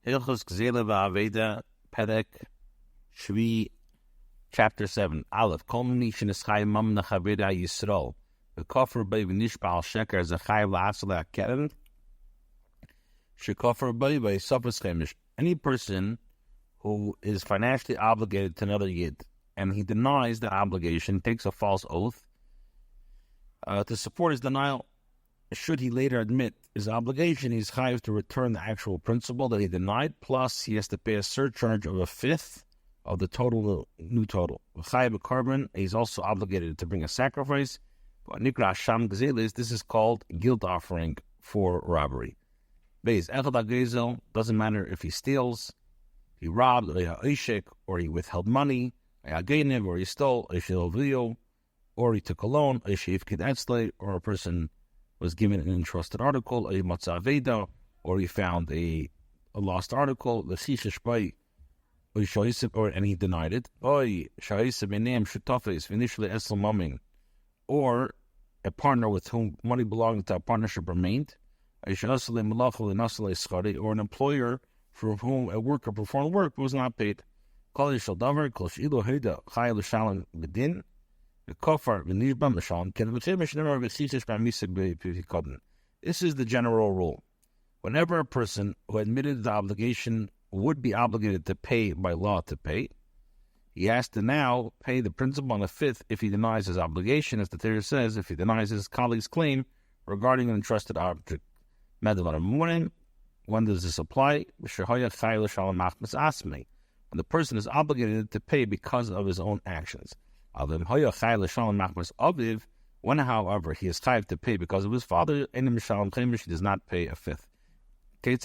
Hilchos Gezelah v'Aveda, Perek, Shvi, Chapter 7. Aleph, Kol mini sheneschai mam nachaveda Yisrael, v'kofar b'y v'nishbal sheker zechai la'asal ha'keren, shekofar b'y v'yisofas chemish. Any person who is financially obligated to another yid, and he denies the obligation, takes a false oath to support his denial, should he later admit his obligation, he's chayav to return the actual principal that he denied, plus he has to pay a surcharge of a fifth of the new total. Chayav carbon, he's also obligated to bring a sacrifice. But nikra sham gezelah, this is called guilt offering for robbery. Beis echad gezel, doesn't matter if he steals, he robbed, or he withheld money, or he stole, or he took a loan, or a person was given an entrusted article, or he found a lost article, and he denied it, or a partner with whom money belonging to a partnership remained, or an employer for whom a worker performed work but was not paid. This is the general rule. Whenever a person who admitted the obligation would be obligated to pay by law to pay, he has to now pay the principal on a fifth if he denies his obligation, as the Torah says, if he denies his colleague's claim regarding an entrusted object. When does this apply? When the person is obligated to pay because of his own actions. When, however, he is chayav to pay because of his father, he does not pay a fifth.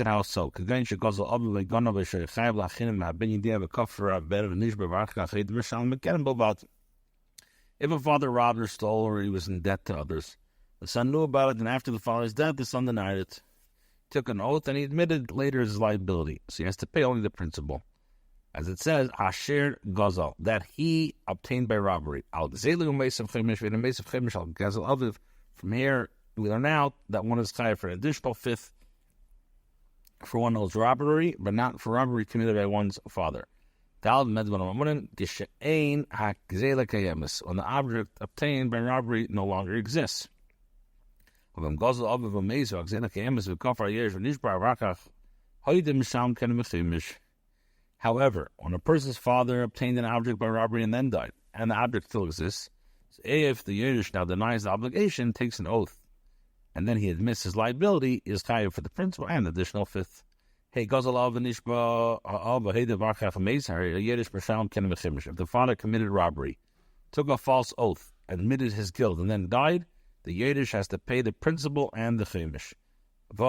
How so? If a father robbed or stole, or he was in debt to others, the son knew about it, and after the father's death, the son denied it, took an oath, and he admitted later his liability, so he has to pay only the principal. As it says, Asher Gazal, that he obtained by robbery. From here, we learn out that one is chayav for an additional fifth for one owes robbery, but not for robbery committed by one's father. When the object obtained by robbery no longer exists. However, when a person's father obtained an object by robbery and then died, and the object still exists, so if the Yiddish now denies the obligation, takes an oath, and then he admits his liability, is chayav for the principal and the additional fifth. If the father committed robbery, took a false oath, admitted his guilt, and then died, the Yiddish has to pay the principal and the chemish. If the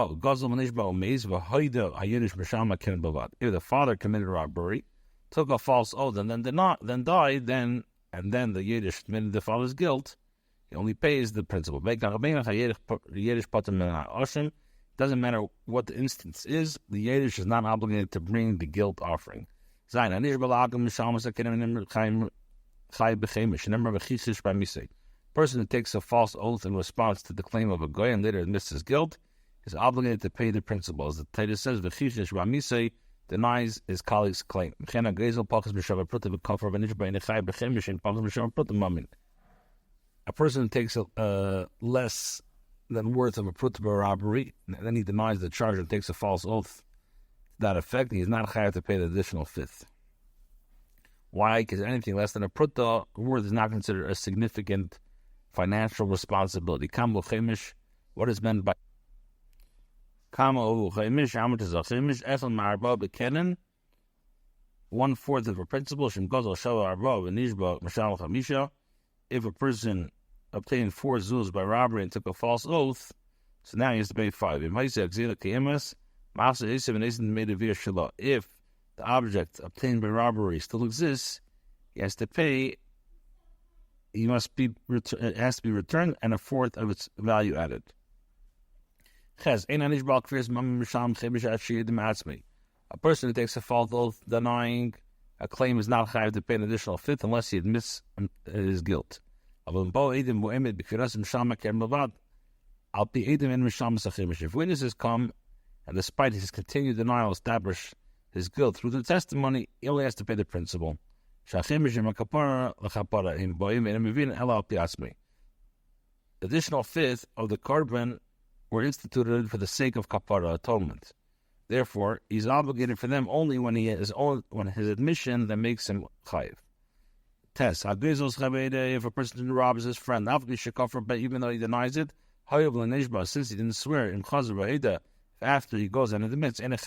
father committed robbery, took a false oath, and then died, then the Yiddish admitted the father's guilt, he only pays the principal. Doesn't matter what the instance is, the Yiddish is not obligated to bring the guilt offering. Person who takes a false oath in response to the claim of a goy and later admits his guilt is obligated to pay the principal. As the Torah says, v'chishish b'misei denies his colleague's claim. A person who takes less than worth of a prutba robbery, and then he denies the charge and takes a false oath to that effect, he is not chayav to pay the additional fifth. Why? Because anything less than a prutba worth is not considered a significant financial responsibility. Kama chemish, what is meant by kama chemish? How much is a chemish? Echel ma'arba bekenen, 1/4 of a principal. Shem gazal shava arba v'nishba mashal chamisha. If a person obtained 4 zuz by robbery and took a false oath, so now he has to pay 5. If the object obtained by robbery still exists, he has to pay. It has to be returned, and 1/4 of its value added. A person who takes a false oath denying a claim is not chayav to pay an additional fifth unless he admits his guilt. If witnesses come and despite his continued denial establish his guilt through the testimony, he only has to pay the principal. Additional fifth of the korban were instituted for the sake of kapara, atonement. Therefore, he's obligated for them only when his admission that makes him chayiv. Test: if a person robs his friend, even though he denies it, since he didn't swear in chazar after he goes and admits, he's not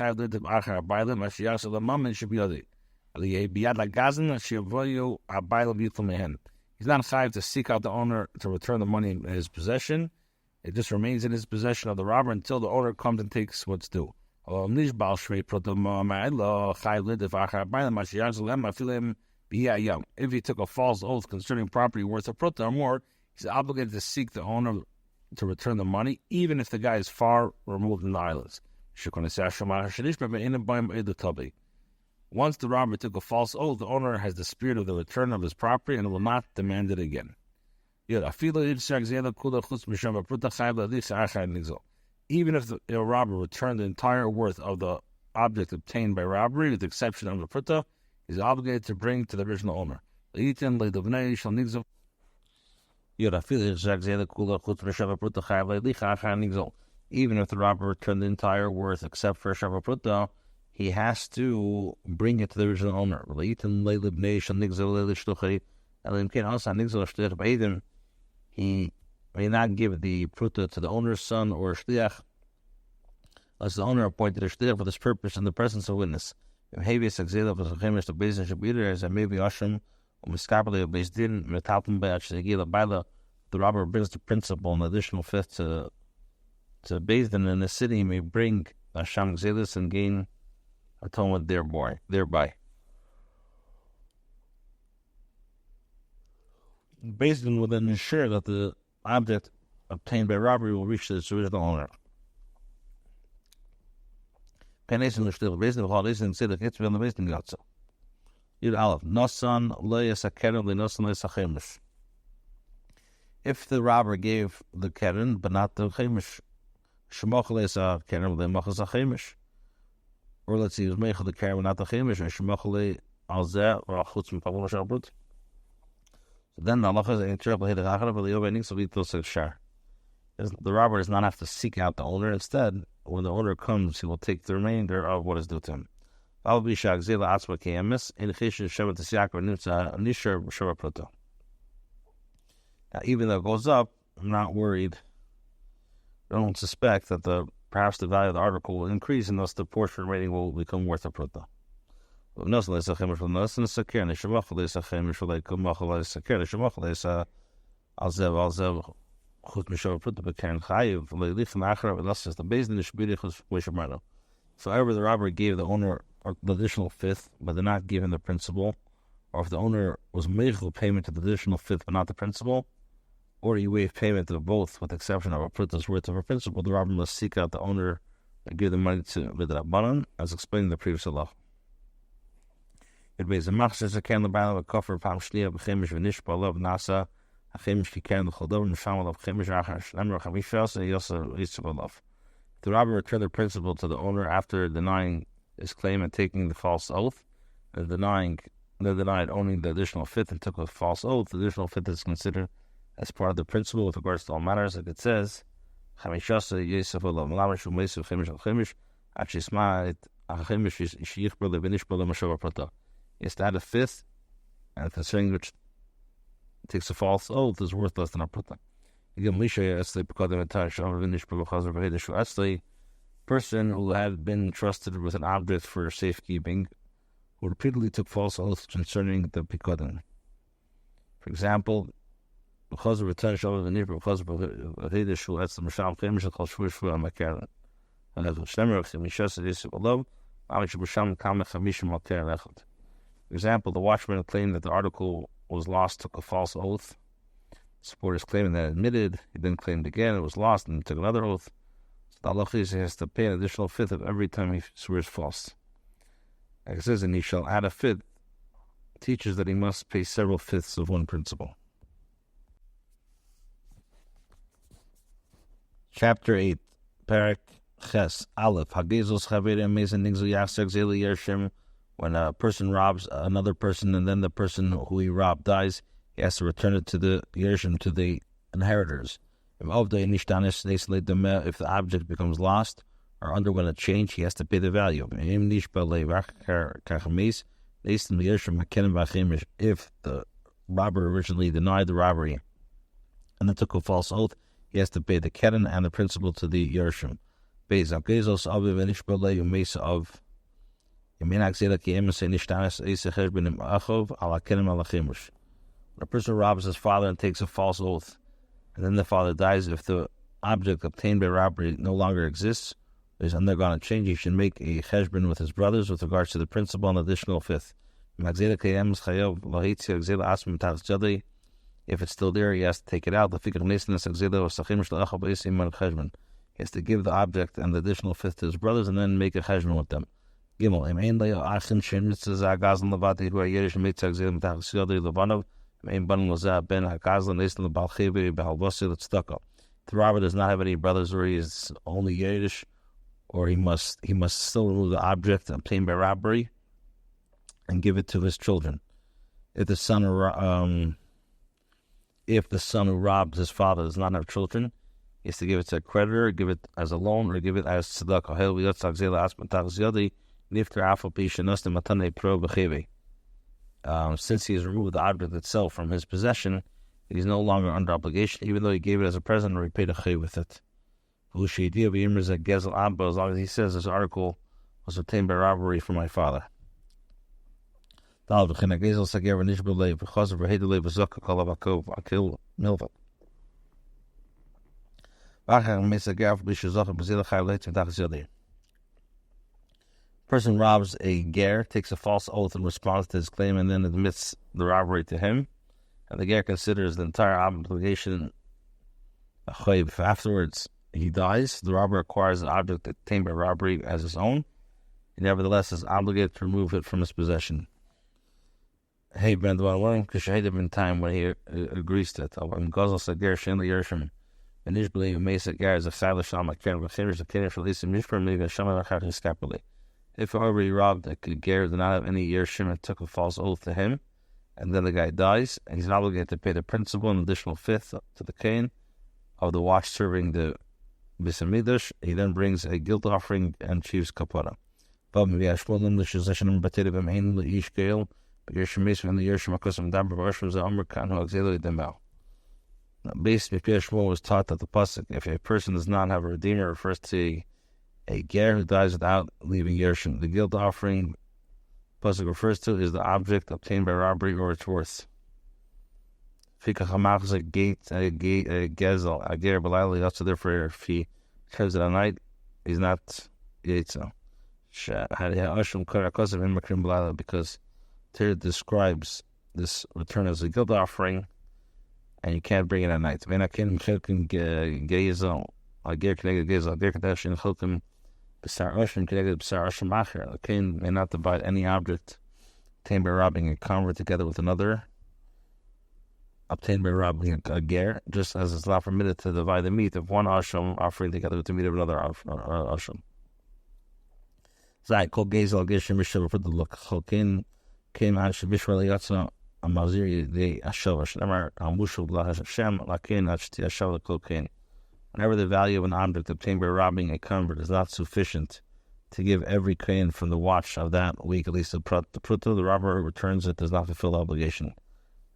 chayiv to seek out the owner to return the money in his possession. It just remains in his possession of the robber until the owner comes and takes what's due. If he took a false oath concerning property worth a prota or more, he's obligated to seek the owner to return the money, even if the guy is far removed in the islands. Once the robber took a false oath, the owner has the spirit of the return of his property and will not demand it again. Even if the robber returned the entire worth of the object obtained by robbery, with the exception of the pruta, he is obligated to bring to the original owner. Even if the robber returned the entire worth except for Shava Pruta, he has to bring it to the original owner. He may not give the pruta to the owner's son or shliach, unless the owner appointed a shliach for this purpose in the presence of witness. The robber brings the principal an additional fifth to Beis Din in the city. He may bring Hasham Gzelis and gain atonement thereby. Beis Din will then ensure that the object obtained by robbery will reach the original owner. If the robber gave the keren but not the chemish, or let's say he was meichel the keren but not the chemish, so then the halacha is the robber does not have to seek out the owner. Instead, when the owner comes, he will take the remainder of what is due to him. Now, even though it goes up, I'm not worried. I don't suspect that perhaps the value of the article will increase, and thus the portion remaining will become worth a pruta. If the robber gave the owner the additional fifth, but did not give him the principal, or if the owner was meichel payment to the additional fifth but not the principal, or he waived payment of both with the exception of a pruta's worth of a principal, the robber must seek out the owner and give the money to Vidrabanan, as explained in the previous law. It was a machzor can the battle of kofar pam shliya b'chemish v'nishpa love nasa hachemish kikan the choldov nisham love chemish achar shlemra chamishas yosa yisrael love. The robber returned the principal to the owner after denying his claim and taking the false oath, and denied owning the additional fifth and took a false oath. The additional fifth is considered as part of the principle with regards to all matters, like it says, chamishas yosef love malamish u'meisuf chemish al chemish actually sma'it achemish yishyichber levinishber lemashav prata. He has to add a fifth, and concerning which takes a false oath is worth less than a pruta. Person who had been trusted with an object for safekeeping, who repeatedly took false oaths concerning the pikodan. For example, because of return shavu v'nifra, because of hidei shu etz the mashal chemish kol shvu shvu al makeren, and as shlemer of chemishas yisuf alav, amish b'sham kamech chamishim al keren echad. For example, the watchman claimed that the article was lost, took a false oath. Supporters claiming that admitted, he then claimed again it was lost and took another oath. So the halacha is he has to pay an additional fifth of every time he swears false. Like it says, and he shall add a fifth, teaches that he must pay several fifths of one principle. Chapter 8, Perek Ches Aleph Hagezos Chaverim Mezin Nigzu Yasek Zeli Yershim. When a person robs another person and then the person who he robbed dies, he has to return it to the Yershim, to the inheritors. If the object becomes lost or underwent a change, he has to pay the value. If the robber originally denied the robbery and then took a false oath, he has to pay the keren and the principal to the Yershim. When a person robs his father and takes a false oath, and then the father dies, if the object obtained by robbery no longer exists, or is undergone a change, he should make a cheshbon with his brothers with regards to the principal and additional fifth. If it's still there, he has to take it out. He has to give the object and the additional fifth to his brothers and then make a cheshbon with them. The robber does not have any brothers, or he is only Yiddish, or he must still remove the object obtained by robbery and give it to his children. If the son who robs his father does not have children, he has to give it to a creditor, give it as a loan, or give it as tzedakah. Since he has removed the object itself from his possession, he's no longer under obligation, even though he gave it as a present or he paid a chay with it. As long as he says this article was obtained by robbery from my father. Person robs a ger, takes a false oath in response to his claim, and then admits the robbery to him, and the ger considers the entire obligation a chayv. If afterwards he dies, the robber acquires an object obtained by robbery as his own. He nevertheless is obligated to remove it from his possession. Hey, Ben, do I learn? Because I had been time when he agrees to it. When Gozal Sager Shenli Yershim, and Ish believe Mesa Gar is a Salish Sham, like Karen, but Finish the Karen for Lisa Mishper, maybe a Shaman His Capitally. If however he robbed a ger did not have any Yershim and took a false oath to him, and then the guy dies, and he's obligated to pay the principal an additional fifth to the kain of the watch serving the Bisamidash, he then brings a guilt offering and achieves kapara. Based on Shmuel was taught that the pasuk, if a person does not have a redeemer, refers to a ger who dies without leaving Yershim. The guilt offering pasuk refers to is the object obtained by robbery or its worth. Fikach is a gezel, a ger b'layla. Also, therefore, if he turns it at night, he's not yetzel. Because Torah describes this return as a guilt offering, and you can't bring it at night. May not can gezel. A ger connected gezel. A ger connected chilkim. B'sar Oshim connected b'sar Oshim Acher. The king may not divide any object obtained by robbing a convert together with another obtained by robbing a ger, just as it's not permitted to divide the meat of one Oshim offering together with the meat of another Oshim. Zai kol gezel geshim mishav for the look. Cholkin came out shebishra liyatza amazir the ashav shnemar amushu lahashem lakin achti ashav kolkin. Whenever the value of an object obtained by robbing a convert is not sufficient to give every kain from the watch of that week, at least the pruta, the robber who returns it does not fulfill the obligation.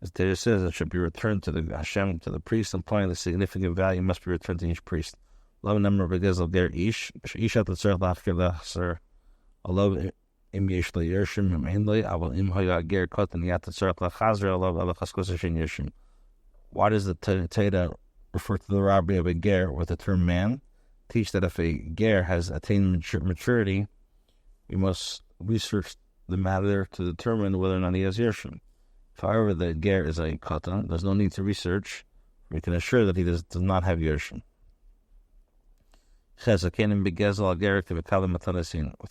As Torah says, it should be returned to the Hashem, to the priest, implying the significant value must be returned to each priest. Love number begezel ger ish at the tzarech lachker lachser. Alav im yesh le yershim im einle aval im haya ger kotan yat the tzarech lachazre alav alachaskos hashin yershim. Why does the Torah refer to the robbery of a ger with the term man? Teach that if a ger has attained maturity, we must research the matter to determine whether or not he has yershim. If, however, the ger is a katan, there's no need to research. We can assure that he does not have yershim. With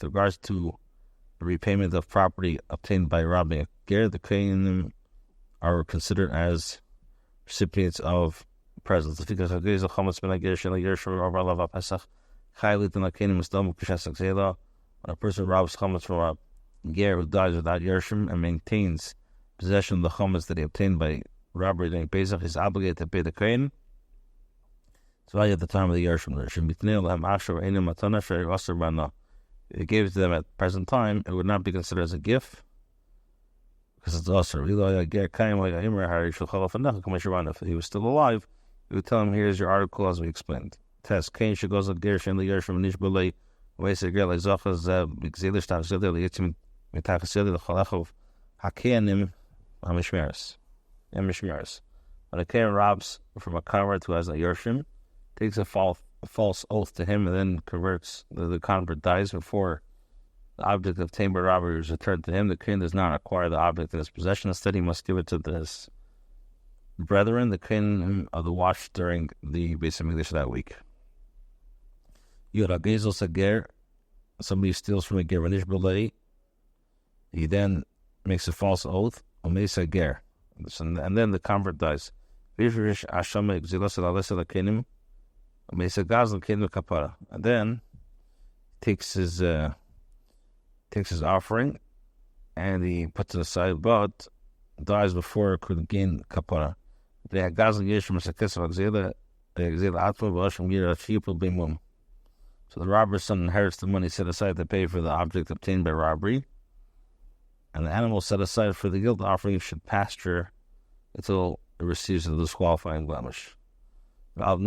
regards to the repayment of property obtained by robbing a ger, the kainim are considered as recipients of presents. If Chaylit and Lakenim Islam Kishas Gezelah. When a person robs chametz from a ger who dies without yershim and maintains possession of the chametz that he obtained by robbery during Pesach, is obligated to pay the kohen. So at the time of the yershim, if he gave it to them at the present time, it would not be considered as a gift because it's also. If he was still alive, we would tell him, here's your article as we explained. Test. Kain should go to Gersh and the Yershim Nish Belay. Ways a girl like Zachas Gzelish Tachzil, the Yitzim Mitachasil, the Chalachov, Hakeanim, Hamishmeris. When a Kain robs from a convert who has a Yershim, takes a false oath to him and then converts, the convert dies before the object obtained by robbery is returned to him. The Kain does not acquire the object in his possession. Instead, he must give it to his brethren, the Kain of the watch during the Beis Hamikdash that week. Yoragezel Sager, somebody steals from a ger, he then makes a false oath, and then the convert dies. And then takes his offering and he puts it aside, but dies before it could gain kapara. So the robber's son inherits the money set aside to pay for the object obtained by robbery, and the animal set aside for the guilt offering should pasture until it receives a disqualifying blemish. So the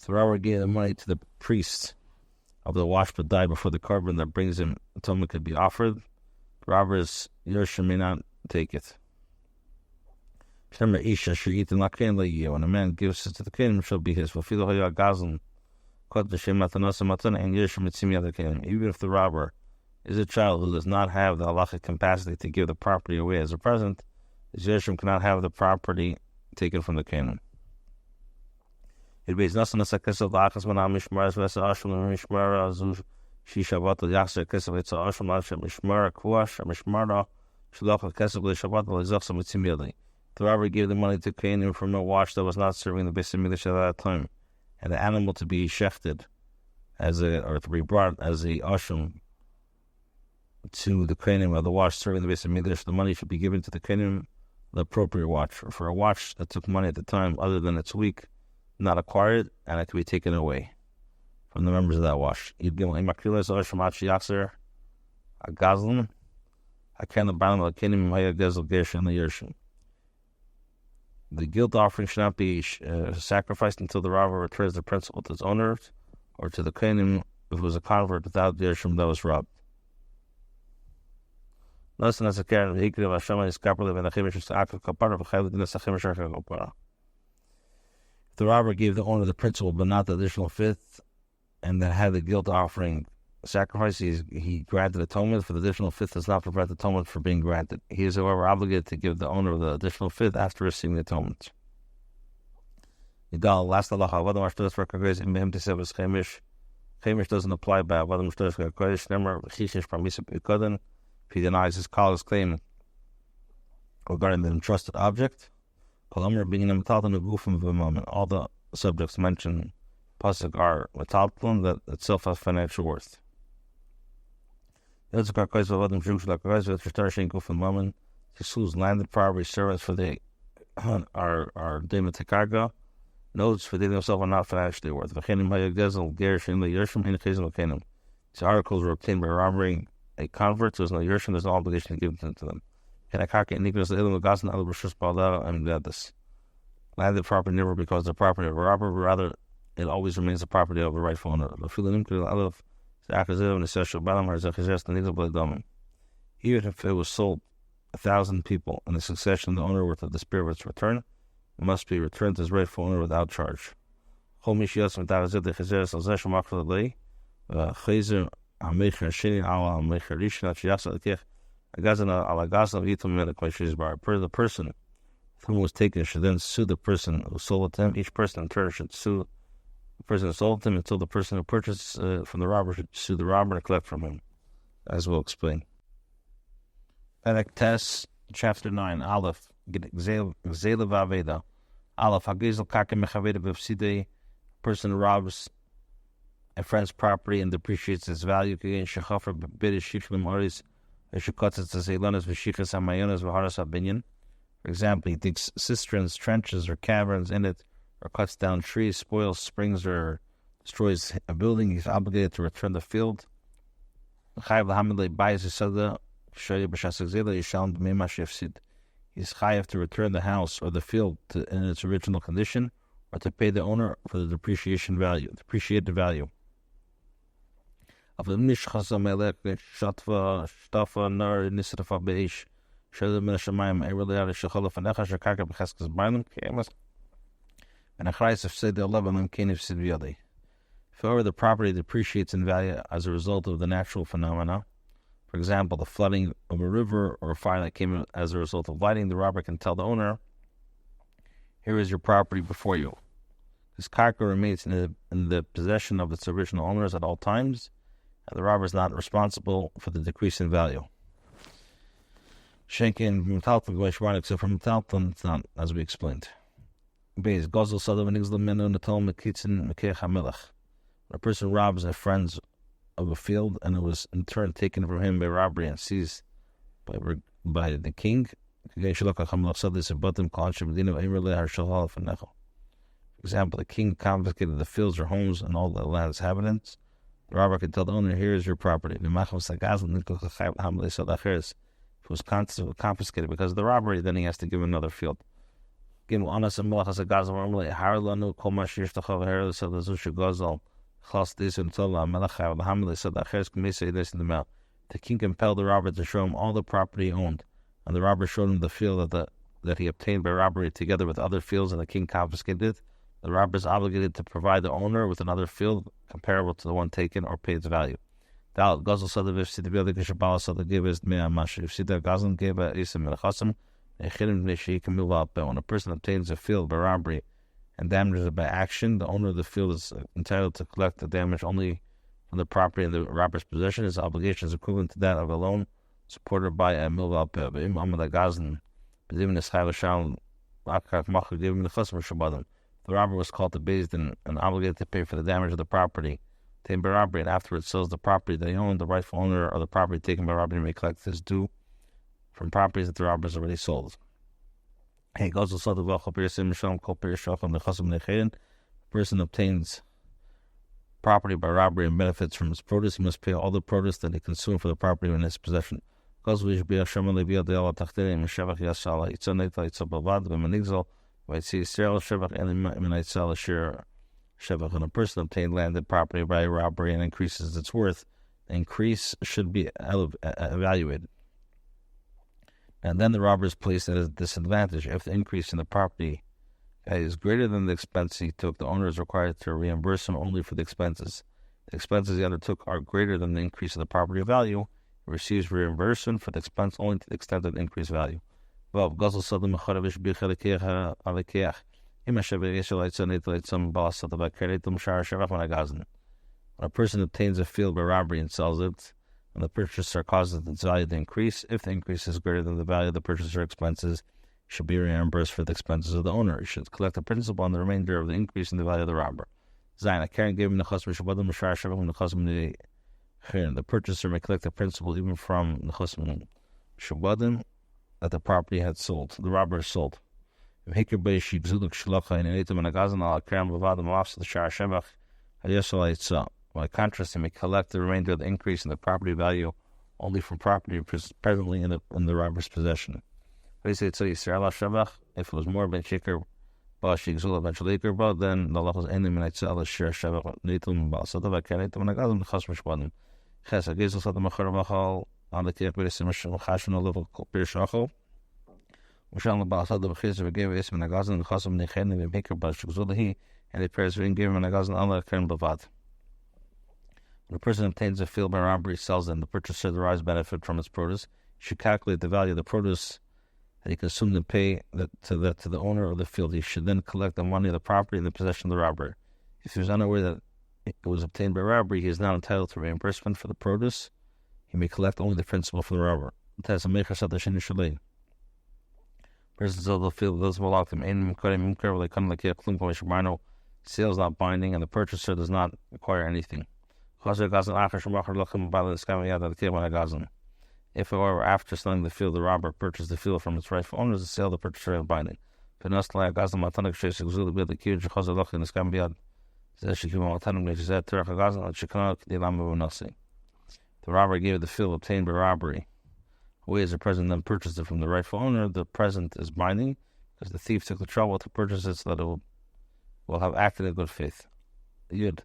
robber gave the money to the priest of the watch but died before the carbon that brings him atonement could be offered. The robber's Yerusha may not take it. When a man gives it to the kingdom, shall be his. Even if the robber is a child who does not have the halachic capacity to give the property away as a present, his Yerusha cannot have the property taken from the kingdom. It means nothing as a kiss of the achas when I'm mishmar as asham mishmar azu she shabbat the yasser kiss of it's asham asham mishmar kuash mishmara shlach kiss of the shabbat the zachs mitzimili. The robber gave the money to Canaan from a watch that was not serving the Beis Hamikdash at that time, and the animal to be shechted or to be brought as a asham to the Canaan of the watch serving the Beis Hamikdash. The money should be given to the Canaan, the appropriate watch. For a watch that took money at the time other than its week, not acquired, and it could be taken away from the members of that watch. You'd give a makilas asham achi yasser a gazlan. I can't abandon the Canaan maya gezel gersh and the yershim. The guilt offering should not be sacrificed until the robber returns the principal to its owner or to the kohenim if it was a convert without the yershim that was robbed. If the robber gave the owner the principal but not the additional fifth, and then had the guilt offering sacrifice, he granted atonement, for the additional fifth does not prevent atonement from being granted. He is, however, obligated to give the owner the additional fifth after receiving the atonement. Last Chemish doesn't apply by if he denies his colleague's claim regarding the entrusted object. All the subjects mentioned pasuk are metaltalin that itself has financial worth. He sues landed property servants for the are dematekarga. Notes for dealing himself are not financially worth. These articles were obtained by robbery a convert, so there's no yershim, there's no obligation to give them to them. Landed property never becomes the property of a robber, but rather it always remains the property of a rightful owner. Even if it was sold 1,000 people in the succession, the owner worth of the spirit of its return, it must be returned to his rightful owner without charge. The person whom was taken should then sue the person who sold it to him. Each person in turn should sue the person who sold it to him until the person who purchased from the robber should sue the robber and collect from him, as we'll explain. Perek Tes, Chapter 9, Aleph, Gezelah Vaveda. Aleph Hagezel Kaka Mechaveda B'Fsidei. Person robs a friend's property and depreciates its value. Again, Shechafer B'Bidish Shiklim Oris. Eshukotzes Zeilonas V'Shichas Hamayonas V'Haras Habinyan. For example, he digs cisterns, trenches, or caverns in it, or cuts down trees, spoils springs, or destroys a building. He's obligated to return the field. He's chayav to return the house or the field in its original condition, or to pay the owner for the depreciated value. If however the property depreciates in value as a result of the natural phenomena, for example, the flooding of a river or a fire that came as a result of lighting, the robber can tell the owner, "Here is your property before you." This karka remains in the possession of its original owners at all times, and the robber is not responsible for the decrease in value. Shenkin Mutalton, except for Mutalton, it's not, as we explained. Beis Gozel Sadav Nigzl Menu Natal Mekitzin Mekech Hamelach. When a person robs a friend of a field and it was in turn taken from him by robbery and seized by the king, for example, the king confiscated the fields or homes and all the land's inhabitants. The robber can tell the owner, "Here is your property." If it was confiscated because of the robbery, then he has to give another field. The king compelled the robber to show him all the property he owned, and the robber showed him the field that he obtained by robbery together with other fields, and the king confiscated it. The robber is obligated to provide the owner with another field comparable to the one taken or pay its value. When a person obtains a field by robbery and damages it by action, the owner of the field is entitled to collect the damage only from the property in the robber's possession. His obligation is equivalent to that of a loan supported by a milval peh. The robber was called to Beis Din and obligated to pay for the damage of the property taken by robbery, and afterwards sells the property that he owned. The rightful owner of the property taken by robbery may collect his due from properties that the robber has already sold. A person obtains property by robbery and benefits from his produce. He must pay all the produce that he consumed for the property in his possession. When a person obtained landed property by robbery and increases its worth, the increase should be evaluated. And then the robber is placed at a disadvantage. If the increase in the property is greater than the expense he took, the owner is required to reimburse him only for the expenses. The expenses he undertook are greater than the increase in the property value. He receives reimbursement for the expense only to the extent of the increased value. When a person obtains a field by robbery and sells it, and the purchaser causes its value to increase, if the increase is greater than the value of the purchaser's expenses, he should be reimbursed for the expenses of the owner. He should collect the principal on the remainder of the increase in the value of the robber. The purchaser may collect the principal even from the Shubadim that the property had sold, the robber sold. By contrast, he may collect the remainder of the increase in the property value only from property presently in the robber's possession. If it was more than shikr, then the law was ending in itself as share shevach nitum balsata vakenet when agazim chas mishpadim. Ches agizel sat machar machal on the tiak beresim chashon a little pir shachol. Mishal balsata v'chiz v'gev esim agazim chasam nechen v'mikr balshugzulahi, and the pairs v'in given agazim Allah kern bavad. When a person obtains a field by robbery, sells them, the purchaser derives benefit from its produce. He should calculate the value of the produce that he consumed and pay to the owner of the field. He should then collect the money of the property in the possession of the robber. If he was unaware that it was obtained by robbery, he is not entitled to reimbursement for the produce. He may collect only the principal for the robber. Person sold the field doesn't belong to him. Sale is not binding, and the purchaser does not require anything. If, however, after selling the field, the robber purchased the field from its rightful owners, the sale of the purchaser is binding. The robber gave the field obtained by robbery. Who is the present then purchased it from the rightful owner, the present is binding, because the thief took the trouble to purchase it so that it will have acted in good faith. Yud.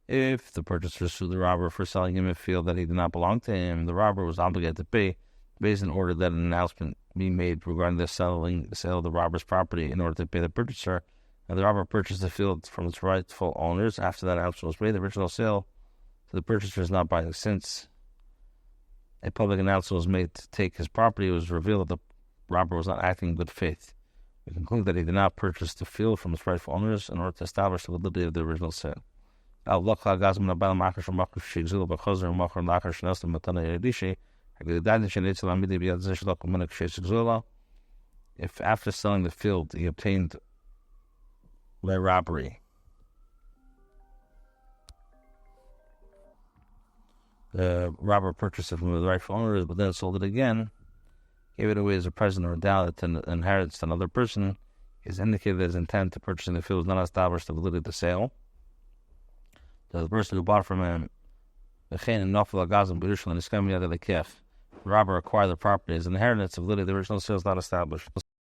If the purchaser sued the robber for selling him a field that he did not belong to him, the robber was obligated to pay, based on order that an announcement be made regarding the sale of the robber's property in order to pay the purchaser, and the robber purchased the field from its rightful owners. After that announcement was made, the original sale to the purchaser is not binding. Since a public announcement was made to take his property, it was revealed that the robber was not acting in good faith. We conclude that he did not purchase the field from its rightful owners in order to establish the validity of the original sale. If the purchaser if after selling the field he obtained by robbery the robber purchased it from the rightful owners, but then sold it again, gave it away as a present or endowed it to inheritance to another person, is indicated that his intent to purchasing the field is not established the validity of the sale. So the person who bought from him, the robber acquired the property as inheritance, the validity of the original sale is not established.